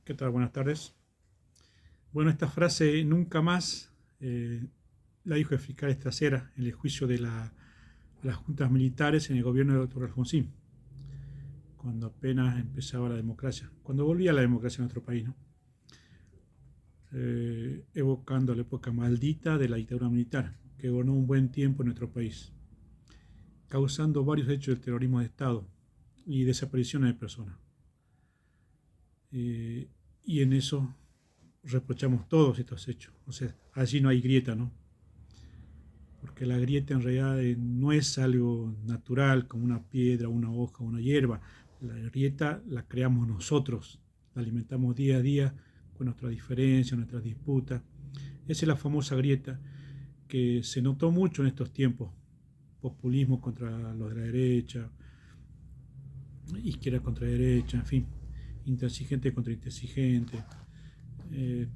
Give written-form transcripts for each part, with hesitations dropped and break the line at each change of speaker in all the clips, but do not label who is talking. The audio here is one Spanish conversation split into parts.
¿Qué tal? Buenas tardes. Bueno, esta frase nunca más la dijo el fiscal Estracera en el juicio de las juntas militares en el gobierno del doctor Alfonsín, cuando apenas empezaba la democracia, cuando volvía la democracia en nuestro país, ¿no? Evocando la época maldita de la dictadura militar, que gobernó un buen tiempo en nuestro país, causando varios hechos de terrorismo de Estado y desapariciones de personas. Y en eso reprochamos todos estos hechos. O sea, allí no hay grieta, ¿no? Porque la grieta en realidad no es algo natural como una piedra, una hoja, una hierba. La grieta la creamos nosotros, la alimentamos día a día con nuestras diferencias, nuestras disputas. Esa es la famosa grieta que se notó mucho en estos tiempos. Populismo contra los de la derecha, izquierda contra derecha, en fin, intransigente contra intransigente.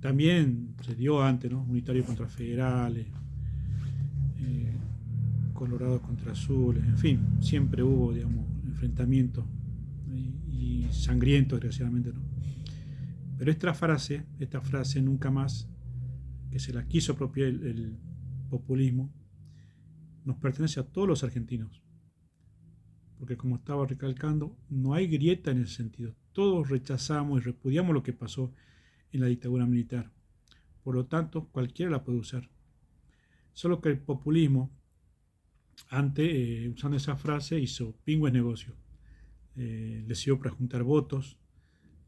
También se dio antes, ¿no? Unitario contra federales, eh, Colorado contra azules, en fin, siempre hubo, digamos, enfrentamientos y sangrientos, desgraciadamente, ¿no? Pero esta frase nunca más, que se la quiso apropiar el populismo, nos pertenece a todos los argentinos, porque como estaba recalcando, no hay grieta en ese sentido. Todos rechazamos y repudiamos lo que pasó en la dictadura militar. Por lo tanto, cualquiera la puede usar. Solo que el populismo, antes, usando esa frase, hizo pingües negocios. Le sirvió para juntar votos,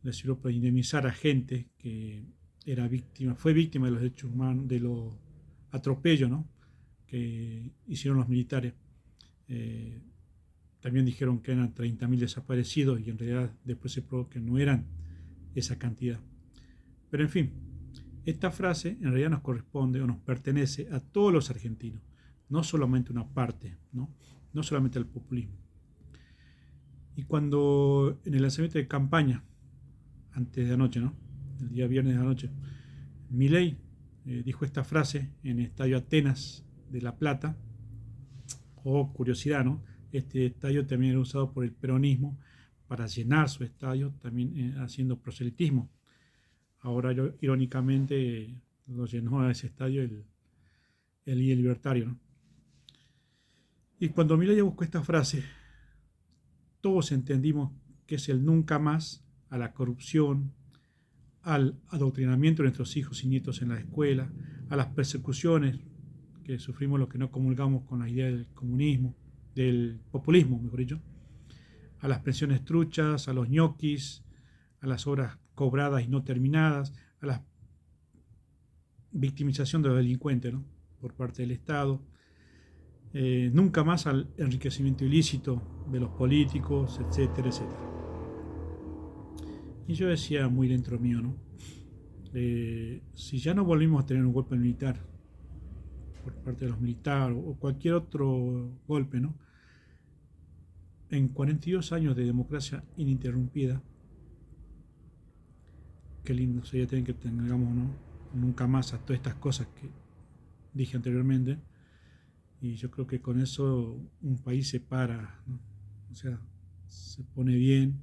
le sirvió para indemnizar a gente que era víctima, fue víctima de los derechos humanos, de los atropellos, ¿no? Que hicieron los militares. Eh, También dijeron que eran 30.000 desaparecidos y en realidad después se probó que no eran esa cantidad. Pero en fin, esta frase en realidad nos corresponde o nos pertenece a todos los argentinos, no solamente una parte, ¿no? No solamente al populismo. Y cuando en el lanzamiento de campaña, antes de anoche, ¿no? El día viernes de la noche, Milei dijo esta frase en el estadio Atenas de La Plata. Oh, curiosidad, ¿no? Este estadio también era usado por el peronismo para llenar su estadio, también haciendo proselitismo. Ahora, irónicamente, lo llenó a ese estadio el libertario, ¿no? Y cuando Milei buscó esta frase, todos entendimos que es el nunca más a la corrupción, al adoctrinamiento de nuestros hijos y nietos en la escuela, a las persecuciones que sufrimos los que no comulgamos con la idea del comunismo, del populismo, mejor dicho, a las pensiones truchas, a los ñoquis, a las horas cobradas y no terminadas, a la victimización de los delincuentes, ¿no? Por parte del Estado, nunca más al enriquecimiento ilícito de los políticos, etcétera, etcétera. Y yo decía muy dentro mío, ¿no? Si ya no volvimos a tener un golpe militar por parte de los militares o cualquier otro golpe, ¿no? En 42 años de democracia ininterrumpida, qué lindo sería tener que tengamos, ¿no? Nunca más a todas estas cosas que dije anteriormente. Y yo creo que con eso un país se para, ¿no? O sea, se pone bien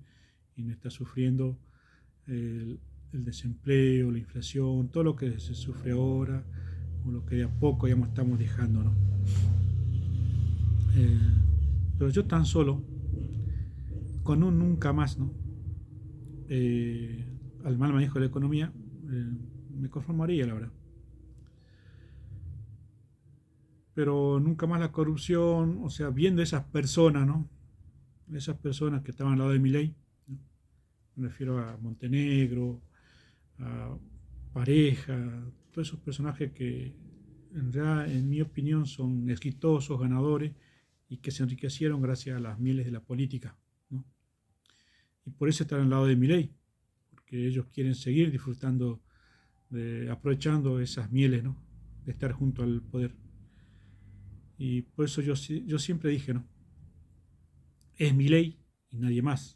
y no está sufriendo el desempleo, la inflación, todo lo que se sufre ahora, o lo que de a poco ya estamos dejando, ¿no? Eh, pero yo tan solo, con un nunca más, ¿no? Eh, Al mal manejo de la economía, me conformaría, la verdad. Pero nunca más la corrupción, o sea, viendo esas personas, ¿no? Esas personas que estaban al lado de mi ley, ¿no? Me refiero a Montenegro, a Pareja, todos esos personajes que en realidad, en mi opinión, son exitosos, ganadores y que se enriquecieron gracias a las mieles de la política, ¿no? Y por eso están al lado de mi ley, porque ellos quieren seguir disfrutando, aprovechando esas mieles, ¿no? De estar junto al poder. Y por eso yo siempre dije, ¿no? Es mi ley y nadie más.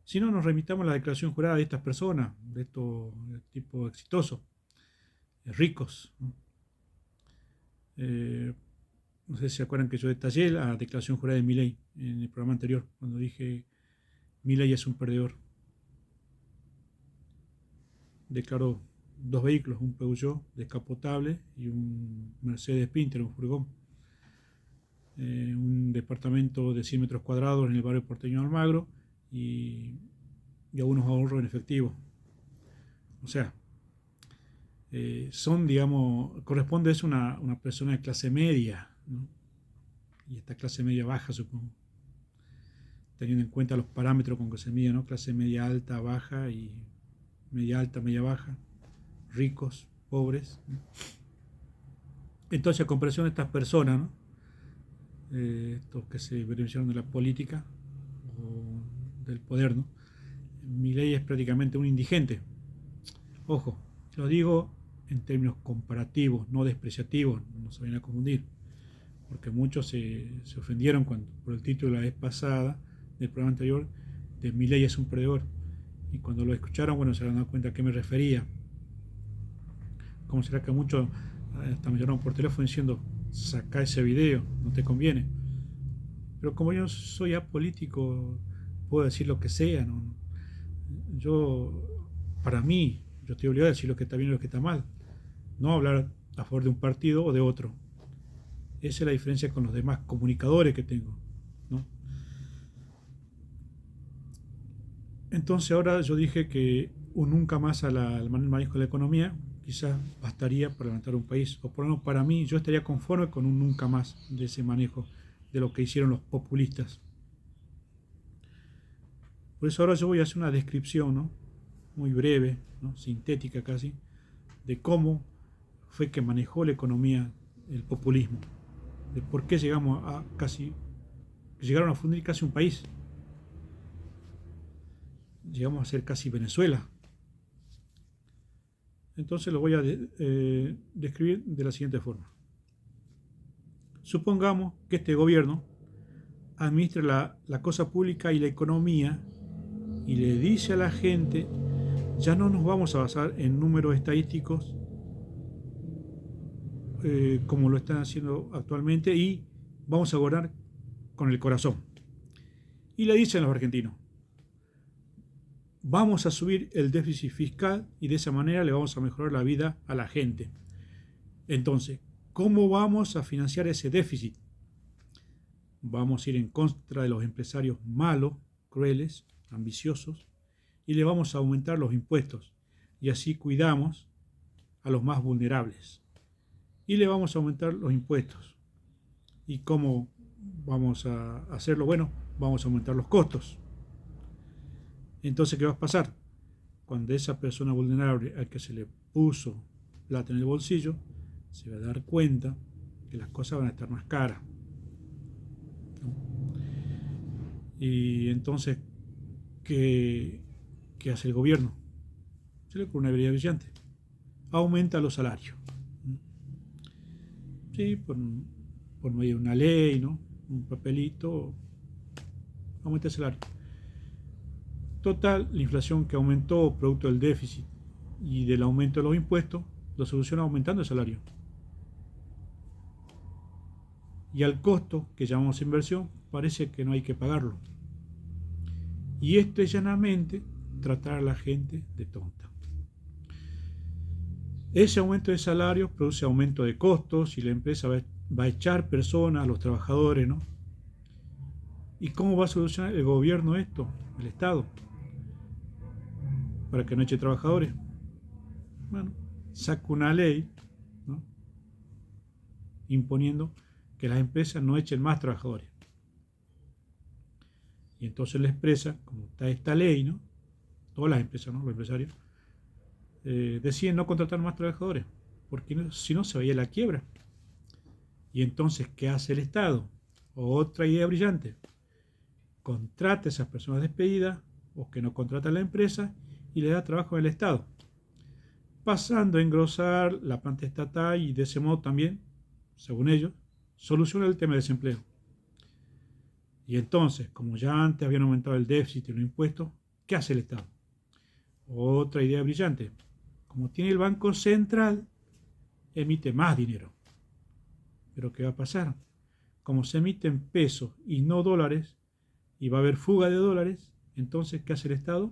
Si no, nos remitamos a la declaración jurada de estas personas, de estos tipos exitosos, ricos, ¿no? Eh, no sé si se acuerdan que yo detallé la declaración jurada de Milei en el programa anterior, cuando dije Milei es un perdedor. declaró 2 vehículos, un Peugeot descapotable y un Mercedes Sprinter, un furgón. Un departamento de 100 metros cuadrados en el barrio porteño de Almagro y algunos ahorros en efectivo. O sea, son, digamos, corresponde a una persona de clase media, ¿no? Y esta clase media baja, supongo, teniendo en cuenta los parámetros con que se mide, ¿no? Clase media alta, baja y media alta, media baja, ricos, pobres, ¿no? Entonces, a comparación de estas personas, ¿no? Estos que se beneficiaron de la política o del poder, ¿no? Milei es prácticamente un indigente. Ojo, lo digo en términos comparativos, no despreciativos, no se vayan a confundir, porque muchos se ofendieron por el título de la vez pasada del programa anterior de Milei es un perdedor, y cuando lo escucharon, bueno, se dado cuenta a qué me refería. ¿Cómo será que muchos hasta me llamaron por teléfono diciendo saca ese video, no te conviene? Pero como yo soy apolítico, puedo decir lo que sea, ¿no? Para mí, yo estoy obligado a decir lo que está bien y lo que está mal, no hablar a favor de un partido o de otro. Esa es la diferencia con los demás comunicadores que tengo, ¿no? Entonces ahora yo dije que un nunca más al manejo de la economía quizás bastaría para levantar un país, o por lo menos para mí yo estaría conforme con un nunca más de ese manejo de lo que hicieron los populistas. Por eso ahora yo voy a hacer una descripción, ¿no? Muy breve, ¿no? Sintética casi, de cómo fue que manejó la economía el populismo, de por qué llegaron a fundir casi un país, llegamos a ser casi Venezuela. Entonces lo voy a describir de la siguiente forma. Supongamos que este gobierno administra la cosa pública y la economía y le dice a la gente, ya no nos vamos a basar en números estadísticos como lo están haciendo actualmente, y vamos a gobernar con el corazón. Y le dicen los argentinos, vamos a subir el déficit fiscal y de esa manera le vamos a mejorar la vida a la gente. Entonces, ¿cómo vamos a financiar ese déficit? Vamos a ir en contra de los empresarios malos, crueles, ambiciosos, y le vamos a aumentar los impuestos, y así cuidamos a los más vulnerables. Y le vamos a aumentar los impuestos. ¿Y cómo vamos a hacerlo? Bueno, vamos a aumentar los costos. Entonces, ¿qué va a pasar? Cuando esa persona vulnerable al que se le puso plata en el bolsillo se va a dar cuenta que las cosas van a estar más caras, ¿no? Y entonces, ¿qué hace el gobierno? Se le ocurre una idea brillante. Aumenta los salarios. Sí, por medio de una ley, ¿no? Un papelito, aumenta el salario. Total, la inflación que aumentó producto del déficit y del aumento de los impuestos, lo soluciona aumentando el salario. Y al costo, que llamamos inversión, parece que no hay que pagarlo. Y esto es llanamente tratar a la gente de tonta. Ese aumento de salario produce aumento de costos y la empresa va a echar personas, a los trabajadores, ¿no? ¿Y cómo va a solucionar el gobierno esto, el Estado, para que no eche trabajadores? Bueno, saca una ley, ¿no?, imponiendo que las empresas no echen más trabajadores. Y entonces la empresa, como está esta ley, ¿no?, todas las empresas, ¿no?, los empresarios, deciden no contratar más trabajadores, porque si no se vaya a la quiebra. Y entonces, ¿qué hace el Estado? Otra idea brillante. Contrata a esas personas despedidas o que no contrata a la empresa y le da trabajo al Estado, pasando a engrosar la planta estatal, y de ese modo también, según ellos, soluciona el tema del desempleo. Y entonces, como ya antes habían aumentado el déficit y los impuestos, ¿qué hace el Estado? Otra idea brillante. Como tiene el Banco Central, emite más dinero. ¿Pero qué va a pasar? Como se emiten pesos y no dólares, y va a haber fuga de dólares, entonces, ¿qué hace el Estado?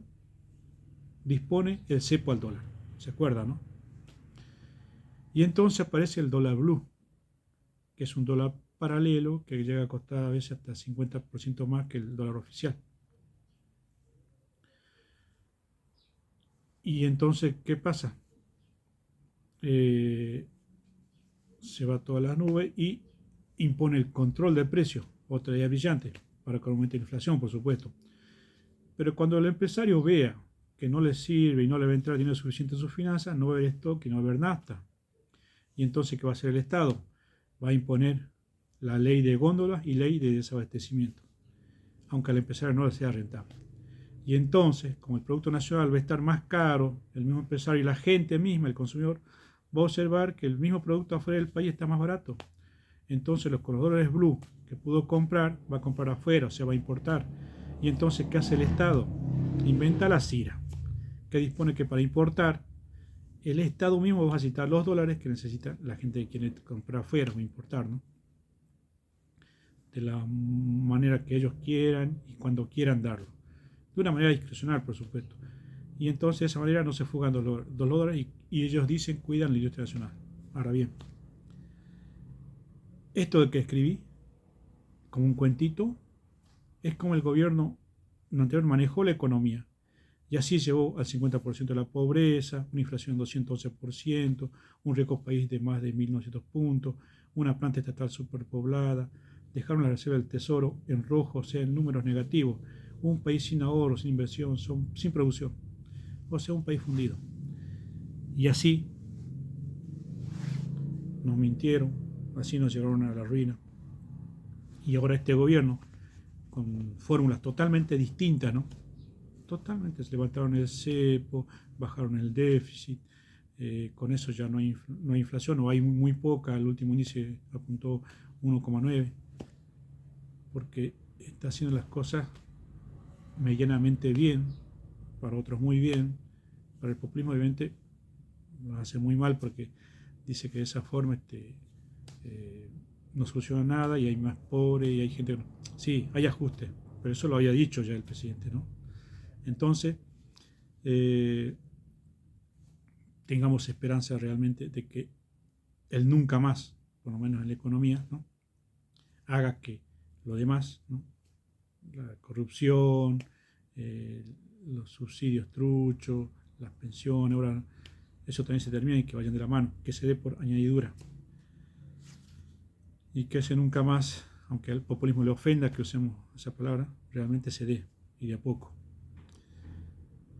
Dispone el cepo al dólar. ¿Se acuerdan, no? Y entonces aparece el dólar blue, que es un dólar paralelo que llega a costar a veces hasta 50% más que el dólar oficial. Y entonces, ¿qué pasa? Se va toda la nube y impone el control del precio, otra idea brillante, para que aumente la inflación, por supuesto. Pero cuando el empresario vea que no le sirve y no le va a entrar dinero suficiente en sus finanzas, no va a haber stock y no va a haber nafta. Y entonces, ¿qué va a hacer el Estado? Va a imponer la ley de góndolas y ley de desabastecimiento, aunque al empresario no le sea rentable. Y entonces, como el Producto Nacional va a estar más caro, el mismo empresario y la gente misma, el consumidor, va a observar que el mismo producto afuera del país está más barato. Entonces los corredores blue que pudo comprar, va a comprar afuera, o sea, va a importar. Y entonces, ¿qué hace el Estado? Inventa la CIRA, que dispone que para importar, el Estado mismo va a citar los dólares que necesita la gente que quiere comprar afuera o importar, ¿no? De la manera que ellos quieran y cuando quieran darlo. De una manera discrecional, por supuesto. Y entonces de esa manera no se fugan dólares y ellos dicen cuidan la industria nacional. Ahora bien, esto de que escribí, como un cuentito, es como el gobierno anterior manejó la economía. Y así llevó al 50% de la pobreza, una inflación del 211%, un rico país de más de 1.900 puntos, una planta estatal superpoblada, dejaron la reserva del tesoro en rojo, o sea, en números negativos, un país sin ahorro, sin inversión, sin producción, o sea, un país fundido. Y así nos mintieron, así nos llevaron a la ruina. Y ahora este gobierno, con fórmulas totalmente distintas, ¿no? Totalmente, se levantaron el cepo, bajaron el déficit, con eso ya no hay inflación, o hay muy poca, el último índice apuntó 1,9, porque está haciendo las cosas medianamente bien, para otros muy bien, para el populismo obviamente lo hace muy mal porque dice que de esa forma eh, no soluciona nada y hay más pobres y hay gente que no. Sí, hay ajustes, pero eso lo había dicho ya el presidente, ¿no? Entonces, eh, tengamos esperanza realmente de que el nunca más, por lo menos en la economía, ¿no? Haga que lo demás, ¿no? La corrupción, eh, los subsidios truchos, las pensiones, ahora eso también se termina y que vayan de la mano, que se dé por añadidura. Y que ese nunca más, aunque al populismo le ofenda que usemos esa palabra, realmente se dé y de a poco.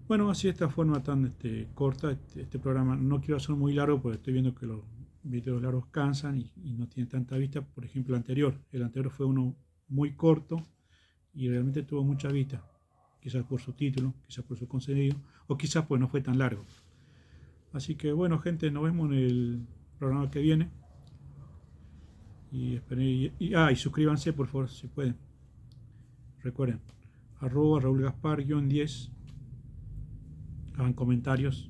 Bueno, así de esta forma tan corta, este programa no quiero hacer muy largo porque estoy viendo que los videos largos cansan y no tienen tanta vista. Por ejemplo, el anterior fue uno muy corto y realmente tuvo mucha vista, quizás por su título, quizás por su contenido, o quizás pues no fue tan largo. Así que bueno, gente, nos vemos en el programa que viene. Y suscríbanse por favor si pueden. Recuerden, @Raúl Gaspar -10, hagan comentarios,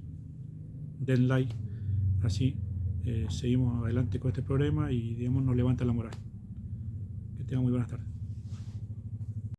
den like, así seguimos adelante con este programa y digamos nos levanta la moral. Que tengan muy buenas tardes.